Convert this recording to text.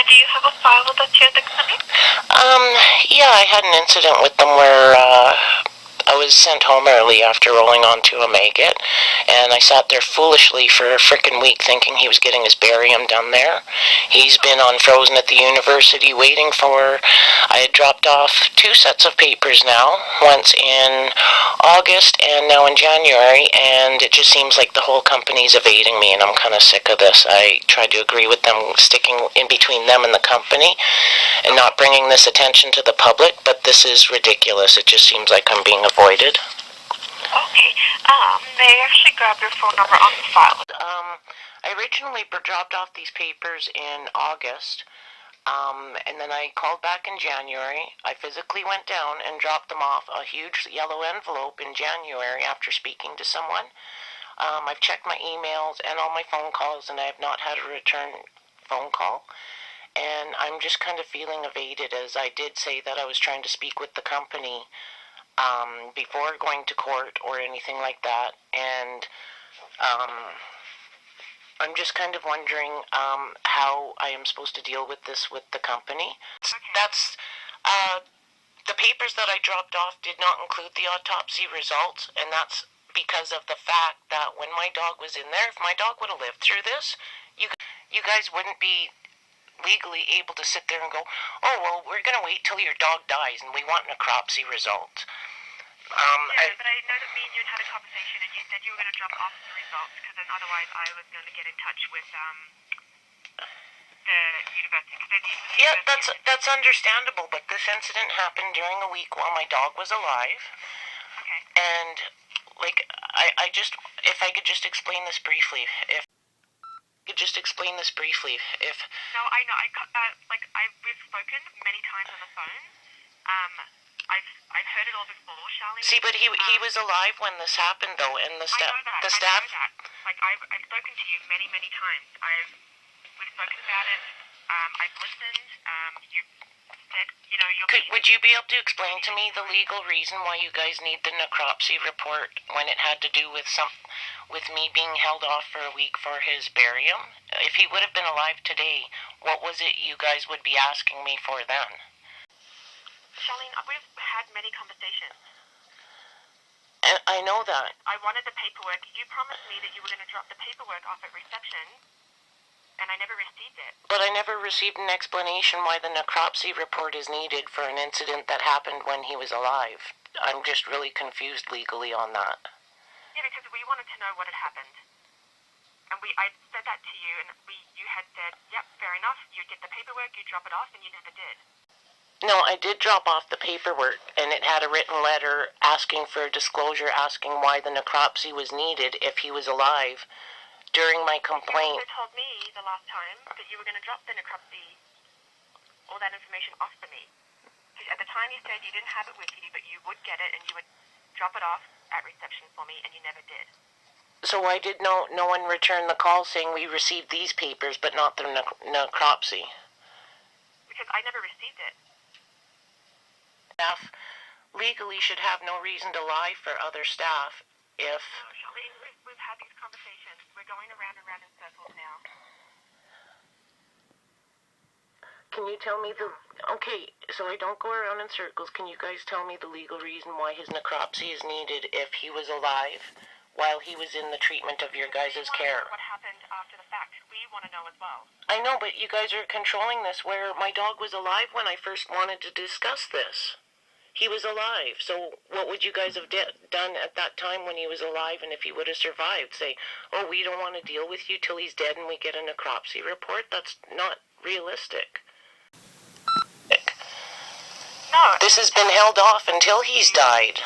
do you have a file with us here at the clinic? Yeah, I had an incident with them where, I was sent home early after rolling onto a maggot, and I sat there foolishly for a frickin' week thinking he was getting his barium done there. He's been on frozen at the university waiting for... I had dropped off 2 sets of papers now, once in August and now in January, and it just seems like the whole company's evading me, and I'm kind of sick of this. I tried to agree with them sticking in between them and the company and not bringing this attention to the public, but this is ridiculous. It just seems like I'm being avoided. Okay. May I actually grab your phone number on the file? I originally dropped off these papers in August, and then I called back in January. I physically went down and dropped them off a huge yellow envelope in January after speaking to someone. I've checked my emails and all my phone calls, and I have not had a return phone call. And I'm just kind of feeling evaded, as I did say that I was trying to speak with the company before going to court or anything like that. And I'm just kind of wondering how I am supposed to deal with this with the company. That's the papers that I dropped off did not include the autopsy results, and that's because of the fact that when my dog was in there, if my dog would have lived through this, you guys wouldn't be legally able to sit there and go, oh, well, we're going to wait till your dog dies and we want necropsy results. But I know that me and you had a conversation and you said you were going to drop off the results because then otherwise I was going to get in touch with the university. Yeah, that's understandable, but this incident happened during a week while my dog was alive. Okay. And, like, I just, if I could just explain this briefly, if... No, I know. We've spoken many times on the phone. I've heard it all before, Charlene. See, but he was alive when this happened, though, and the staff... I know that. Like, I've spoken to you many, many times. We've spoken about it. I've listened. You've said, you know, would you be able to explain to me the legal reason why you guys need the necropsy report when it had to do with me being held off for a week for his barium? If he would have been alive today, what was it you guys would be asking me for then? Charlene, we've had many conversations. And I know that. I wanted the paperwork. You promised me that you were going to drop the paperwork off at reception, and I never received it. But I never received an explanation why the necropsy report is needed for an incident that happened when he was alive. I'm just really confused legally on that. Yeah, because we wanted to know what had happened. And I said that to you, and you had said, yep, fair enough, you'd get the paperwork, you'd drop it off, and you never did. No, I did drop off the paperwork, and it had a written letter asking for a disclosure, asking why the necropsy was needed if he was alive during my complaint. You told me the last time that you were going to drop the necropsy, all that information off for me. At the time you said you didn't have it with you, but you would get it, and you would drop it off at reception for me, and you never did. So why did no one return the call saying we received these papers, but not the necropsy? Because I never received it. Staff legally should have no reason to lie for other staff if... No, Charlene, we've had these conversations. We're going around and around in circles now. Can you tell me the... Okay, so I don't go around in circles. Can you guys tell me the legal reason why his necropsy is needed if he was alive while he was in the treatment of your guys' care? What happened after the fact? We want to know as well. I know, but you guys are controlling this where my dog was alive when I first wanted to discuss this. He was alive, so what would you guys have done at that time when he was alive, and if he would have survived? Say, oh, we don't want to deal with you till he's dead and we get a necropsy report? That's not realistic. No. This has been held off until he's died.